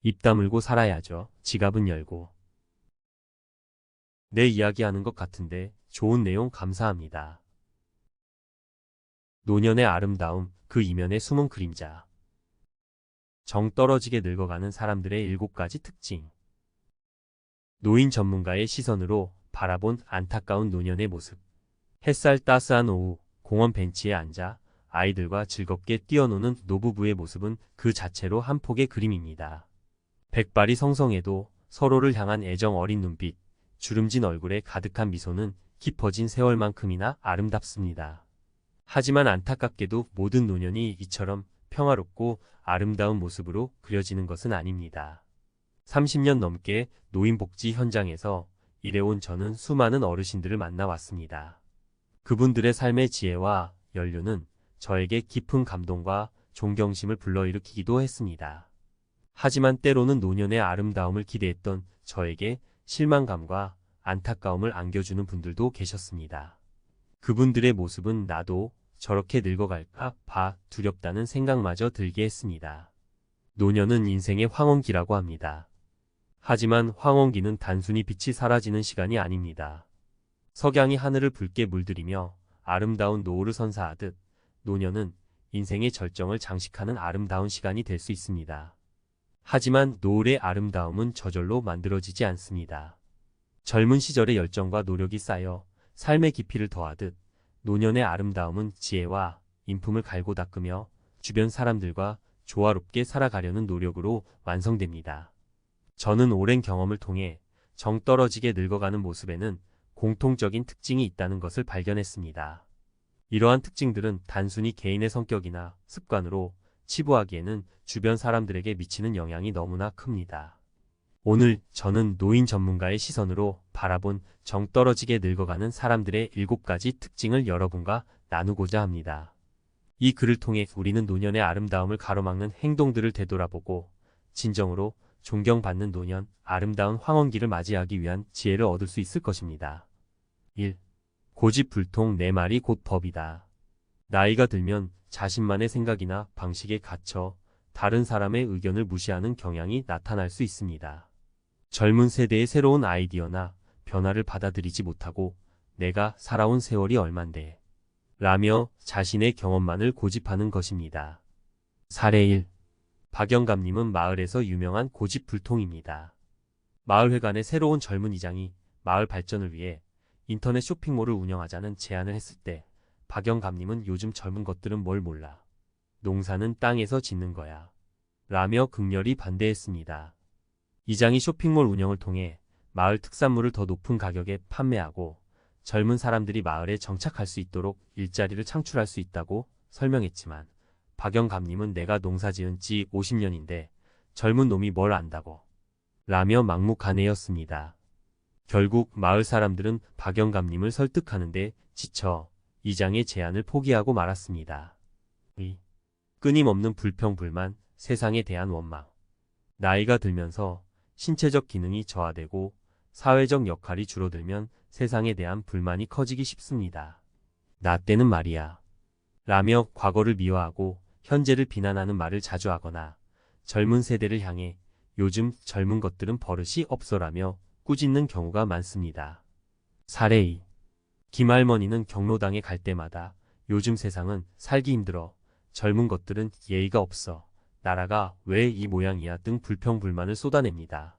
입 다물고 살아야죠. 지갑은 열고. 내 이야기하는 것 같은데 좋은 내용 감사합니다. 노년의 아름다움, 그 이면에 숨은 그림자. 정 떨어지게 늙어가는 사람들의 7가지 특징. 노인 전문가의 시선으로 바라본 안타까운 노년의 모습. 햇살 따스한 오후, 공원 벤치에 앉아 아이들과 즐겁게 뛰어노는 노부부의 모습은 그 자체로 한 폭의 그림입니다. 백발이 성성해도 서로를 향한 애정 어린 눈빛, 주름진 얼굴에 가득한 미소는 깊어진 세월만큼이나 아름답습니다. 하지만 안타깝게도 모든 노년이 이처럼 평화롭고 아름다운 모습으로 그려지는 것은 아닙니다. 30년 넘게 노인복지 현장에서 일해온 저는 수많은 어르신들을 만나왔습니다. 그분들의 삶의 지혜와 연륜은 저에게 깊은 감동과 존경심을 불러일으키기도 했습니다. 하지만 때로는 노년의 아름다움을 기대했던 저에게 실망감과 안타까움을 안겨주는 분들도 계셨습니다. 그분들의 모습은 나도 저렇게 늙어갈까 봐 두렵다는 생각마저 들게 했습니다. 노년은 인생의 황혼기라고 합니다. 하지만 황혼기는 단순히 빛이 사라지는 시간이 아닙니다. 석양이 하늘을 붉게 물들이며 아름다운 노을을 선사하듯 노년은 인생의 절정을 장식하는 아름다운 시간이 될 수 있습니다. 하지만 노을의 아름다움은 저절로 만들어지지 않습니다. 젊은 시절의 열정과 노력이 쌓여 삶의 깊이를 더하듯 노년의 아름다움은 지혜와 인품을 갈고 닦으며 주변 사람들과 조화롭게 살아가려는 노력으로 완성됩니다. 저는 오랜 경험을 통해 정 떨어지게 늙어가는 모습에는 공통적인 특징이 있다는 것을 발견했습니다. 이러한 특징들은 단순히 개인의 성격이나 습관으로 치부하기에는 주변 사람들에게 미치는 영향이 너무나 큽니다. 오늘 저는 노인 전문가의 시선으로 바라본 정 떨어지게 늙어가는 사람들의 7가지 특징을 여러분과 나누고자 합니다. 이 글을 통해 우리는 노년의 아름다움을 가로막는 행동들을 되돌아보고 진정으로 존경받는 노년, 아름다운 황혼기를 맞이하기 위한 지혜를 얻을 수 있을 것입니다. 1. 고집불통 내 말이 곧 법이다. 나이가 들면 자신만의 생각이나 방식에 갇혀 다른 사람의 의견을 무시하는 경향이 나타날 수 있습니다. 젊은 세대의 새로운 아이디어나 변화를 받아들이지 못하고 내가 살아온 세월이 얼만데 라며 자신의 경험만을 고집하는 것입니다. 사례 1. 박영감님은 마을에서 유명한 고집불통입니다. 마을회관의 새로운 젊은 이장이 마을 발전을 위해 인터넷 쇼핑몰을 운영하자는 제안을 했을 때 박영감님은 요즘 젊은 것들은 뭘 몰라. 농사는 땅에서 짓는 거야. 라며 극렬히 반대했습니다. 이장이 쇼핑몰 운영을 통해 마을 특산물을 더 높은 가격에 판매하고 젊은 사람들이 마을에 정착할 수 있도록 일자리를 창출할 수 있다고 설명했지만 박영감님은 내가 농사 지은 지 50년인데 젊은 놈이 뭘 안다고 라며 막무가내였습니다. 결국 마을 사람들은 박영감님을 설득하는데 지쳐 이장의 제안을 포기하고 말았습니다. 끊임없는 불평불만, 세상에 대한 원망. 나이가 들면서 신체적 기능이 저하되고 사회적 역할이 줄어들면 세상에 대한 불만이 커지기 쉽습니다. 나 때는 말이야. 라며 과거를 미화하고 현재를 비난하는 말을 자주 하거나 젊은 세대를 향해 요즘 젊은 것들은 버릇이 없어라며 꾸짖는 경우가 많습니다. 사례 2. 김할머니는 경로당에 갈 때마다 요즘 세상은 살기 힘들어. 젊은 것들은 예의가 없어. 나라가 왜 이 모양이야 등 불평불만을 쏟아냅니다.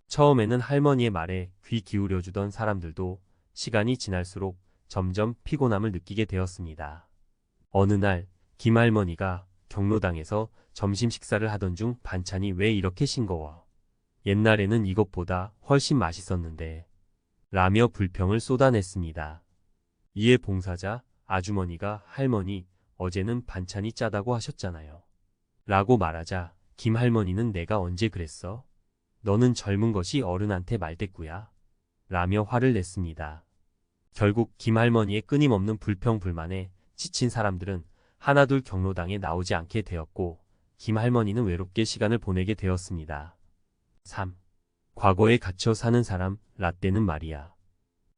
처음에는 할머니의 말에 귀 기울여주던 사람들도 시간이 지날수록 점점 피곤함을 느끼게 되었습니다. 어느 날 김할머니가 경로당에서 점심 식사를 하던 중 반찬이 왜 이렇게 싱거워? 옛날에는 이것보다 훨씬 맛있었는데 라며 불평을 쏟아냈습니다. 이에 봉사자 아주머니가 할머니 어제는 반찬이 짜다고 하셨잖아요. 라고 말하자 김할머니는 내가 언제 그랬어? 너는 젊은 것이 어른한테 말대꾸야. 라며 화를 냈습니다. 결국 김할머니의 끊임없는 불평불만에 지친 사람들은 하나둘 경로당에 나오지 않게 되었고 김할머니는 외롭게 시간을 보내게 되었습니다. 3. 과거에 갇혀 사는 사람, 라떼는 말이야.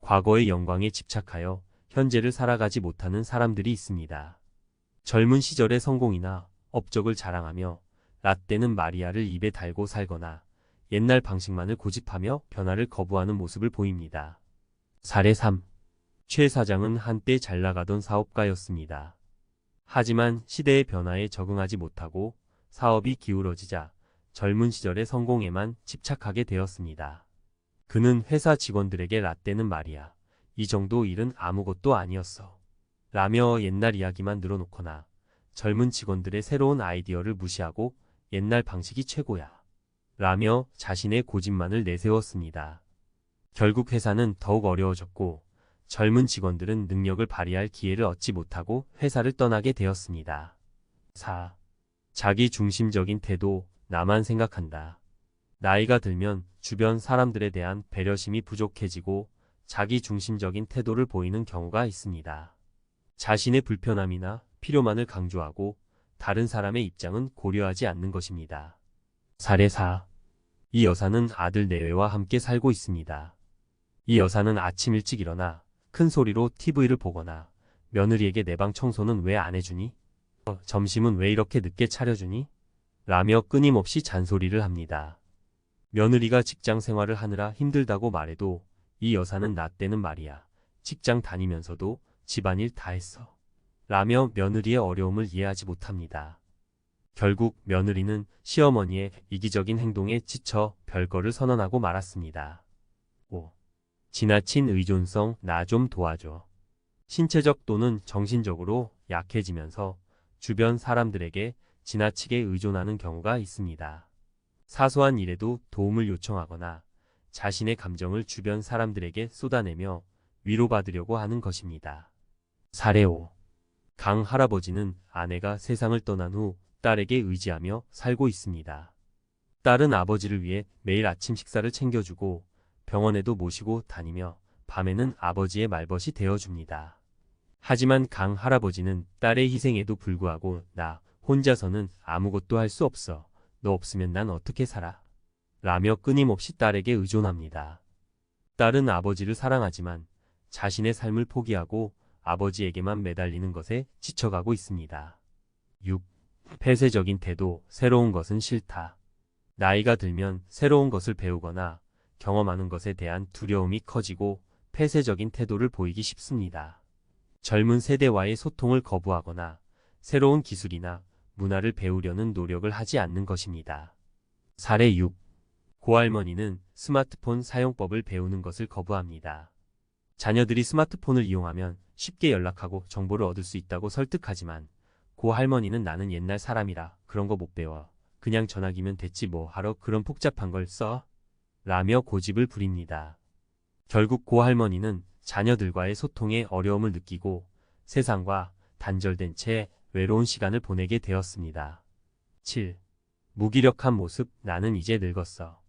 과거의 영광에 집착하여 현재를 살아가지 못하는 사람들이 있습니다. 젊은 시절의 성공이나 업적을 자랑하며 라떼는 마리아를 입에 달고 살거나 옛날 방식만을 고집하며 변화를 거부하는 모습을 보입니다. 사례 3. 최 사장은 한때 잘 나가던 사업가였습니다. 하지만 시대의 변화에 적응하지 못하고 사업이 기울어지자 젊은 시절의 성공에만 집착하게 되었습니다. 그는 회사 직원들에게 라떼는 말이야, 이 정도 일은 아무것도 아니었어 라며 옛날 이야기만 늘어놓거나 젊은 직원들의 새로운 아이디어를 무시하고 옛날 방식이 최고야 라며 자신의 고집만을 내세웠습니다. 결국 회사는 더욱 어려워졌고 젊은 직원들은 능력을 발휘할 기회를 얻지 못하고 회사를 떠나게 되었습니다. 4. 자기 중심적인 태도, 나만 생각한다. 나이가 들면 주변 사람들에 대한 배려심이 부족해지고 자기 중심적인 태도를 보이는 경우가 있습니다. 자신의 불편함이나 필요만을 강조하고 다른 사람의 입장은 고려하지 않는 것입니다. 사례 4. 이 여사는 아들 내외와 함께 살고 있습니다. 이 여사는 아침 일찍 일어나 큰 소리로 TV를 보거나 며느리에게 내 방 청소는 왜 안 해주니? 점심은 왜 이렇게 늦게 차려주니? 라며 끊임없이 잔소리를 합니다. 며느리가 직장 생활을 하느라 힘들다고 말해도 이 여사는 나 때는 말이야, 직장 다니면서도 집안일 다 했어 라며 며느리의 어려움을 이해하지 못합니다. 결국 며느리는 시어머니의 이기적인 행동에 지쳐 별거를 선언하고 말았습니다. 5. 지나친 의존성, 나 좀 도와줘. 신체적 또는 정신적으로 약해지면서 주변 사람들에게 지나치게 의존하는 경우가 있습니다. 사소한 일에도 도움을 요청하거나 자신의 감정을 주변 사람들에게 쏟아내며 위로받으려고 하는 것입니다. 사례 5. 강 할아버지는 아내가 세상을 떠난 후 딸에게 의지하며 살고 있습니다. 딸은 아버지를 위해 매일 아침 식사를 챙겨주고 병원에도 모시고 다니며 밤에는 아버지의 말벗이 되어줍니다. 하지만 강 할아버지는 딸의 희생에도 불구하고 나 혼자서는 아무것도 할 수 없어. 너 없으면 난 어떻게 살아? 라며 끊임없이 딸에게 의존합니다. 딸은 아버지를 사랑하지만 자신의 삶을 포기하고 아버지에게만 매달리는 것에 지쳐가고 있습니다. 6. 폐쇄적인 태도, 새로운 것은 싫다. 나이가 들면 새로운 것을 배우거나 경험하는 것에 대한 두려움이 커지고 폐쇄적인 태도를 보이기 쉽습니다. 젊은 세대와의 소통을 거부하거나 새로운 기술이나 문화를 배우려는 노력을 하지 않는 것입니다. 사례 6. 고할머니는 스마트폰 사용법을 배우는 것을 거부합니다. 자녀들이 스마트폰을 이용하면 쉽게 연락하고 정보를 얻을 수 있다고 설득하지만 고할머니는 나는 옛날 사람이라 그런 거 못 배워. 그냥 전화기면 됐지 뭐 하러 그런 복잡한 걸 써? 라며 고집을 부립니다. 결국 고할머니는 자녀들과의 소통에 어려움을 느끼고 세상과 단절된 채 외로운 시간을 보내게 되었습니다. 7. 무기력한 모습, 나는 이제 늙었어.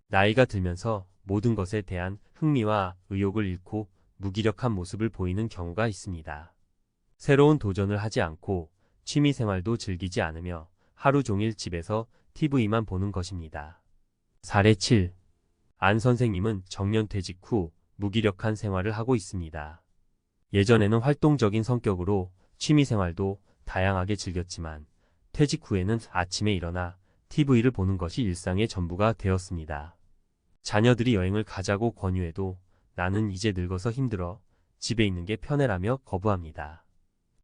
나이가 들면서 모든 것에 대한 흥미와 의욕을 잃고 무기력한 모습을 보이는 경우가 있습니다. 새로운 도전을 하지 않고 취미 생활도 즐기지 않으며 하루 종일 집에서 TV만 보는 것입니다. 사례 7. 안 선생님은 정년퇴직 후 무기력한 생활을 하고 있습니다. 예전에는 활동적인 성격으로 취미 생활도 다양하게 즐겼지만 퇴직 후에는 아침에 일어나 TV를 보는 것이 일상의 전부가 되었습니다. 자녀들이 여행을 가자고 권유해도 나는 이제 늙어서 힘들어 집에 있는 게 편해라며 거부합니다.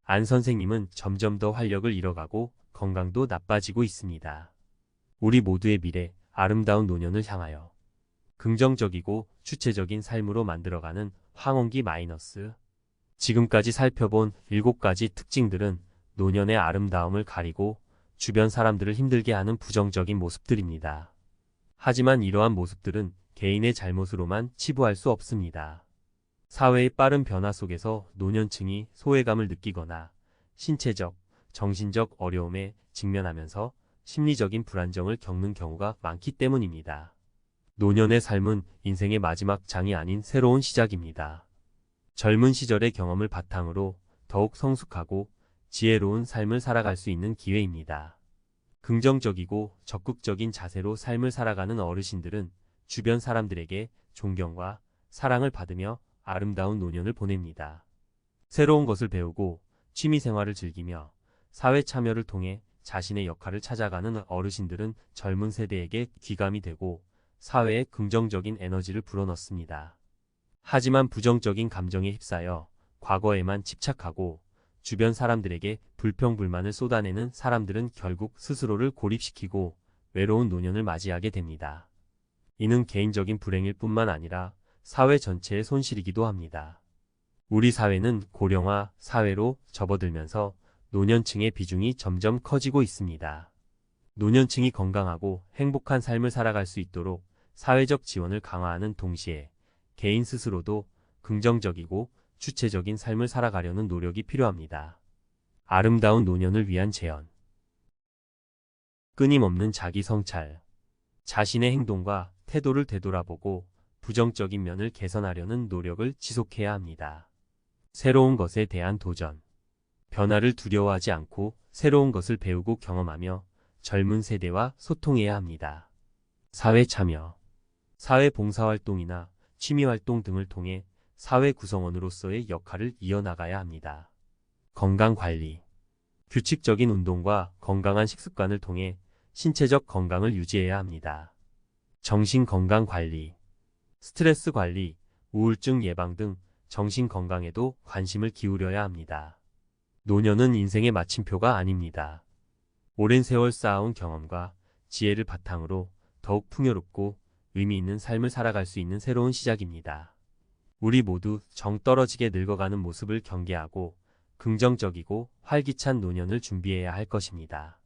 안 선생님은 점점 더 활력을 잃어가고 건강도 나빠지고 있습니다. 우리 모두의 미래, 아름다운 노년을 향하여 긍정적이고 주체적인 삶으로 만들어가는 황혼기 마이너스. 지금까지 살펴본 7가지 특징들은 노년의 아름다움을 가리고 주변 사람들을 힘들게 하는 부정적인 모습들입니다. 하지만 이러한 모습들은 개인의 잘못으로만 치부할 수 없습니다. 사회의 빠른 변화 속에서 노년층이 소외감을 느끼거나 신체적, 정신적 어려움에 직면하면서 심리적인 불안정을 겪는 경우가 많기 때문입니다. 노년의 삶은 인생의 마지막 장이 아닌 새로운 시작입니다. 젊은 시절의 경험을 바탕으로 더욱 성숙하고 지혜로운 삶을 살아갈 수 있는 기회입니다. 긍정적이고 적극적인 자세로 삶을 살아가는 어르신들은 주변 사람들에게 존경과 사랑을 받으며 아름다운 노년을 보냅니다. 새로운 것을 배우고 취미 생활을 즐기며 사회 참여를 통해 자신의 역할을 찾아가는 어르신들은 젊은 세대에게 귀감이 되고 사회에 긍정적인 에너지를 불어넣습니다. 하지만 부정적인 감정에 휩싸여 과거에만 집착하고 주변 사람들에게 불평불만을 쏟아내는 사람들은 결국 스스로를 고립시키고 외로운 노년을 맞이하게 됩니다. 이는 개인적인 불행일 뿐만 아니라 사회 전체의 손실이기도 합니다. 우리 사회는 고령화 사회로 접어들면서 노년층의 비중이 점점 커지고 있습니다. 노년층이 건강하고 행복한 삶을 살아갈 수 있도록 사회적 지원을 강화하는 동시에 개인 스스로도 긍정적이고 주체적인 삶을 살아가려는 노력이 필요합니다. 아름다운 노년을 위한 제언. 끊임없는 자기 성찰. 자신의 행동과 태도를 되돌아보고 부정적인 면을 개선하려는 노력을 지속해야 합니다. 새로운 것에 대한 도전. 변화를 두려워하지 않고 새로운 것을 배우고 경험하며 젊은 세대와 소통해야 합니다. 사회 참여. 사회 봉사활동이나 취미활동 등을 통해 사회 구성원으로서의 역할을 이어나가야 합니다. 건강관리. 규칙적인 운동과 건강한 식습관을 통해 신체적 건강을 유지해야 합니다. 정신건강관리. 스트레스 관리, 우울증 예방 등 정신건강에도 관심을 기울여야 합니다. 노년은 인생의 마침표가 아닙니다. 오랜 세월 쌓아온 경험과 지혜를 바탕으로 더욱 풍요롭고 의미 있는 삶을 살아갈 수 있는 새로운 시작입니다. 우리 모두 정 떨어지게 늙어가는 모습을 경계하고 긍정적이고 활기찬 노년을 준비해야 할 것입니다.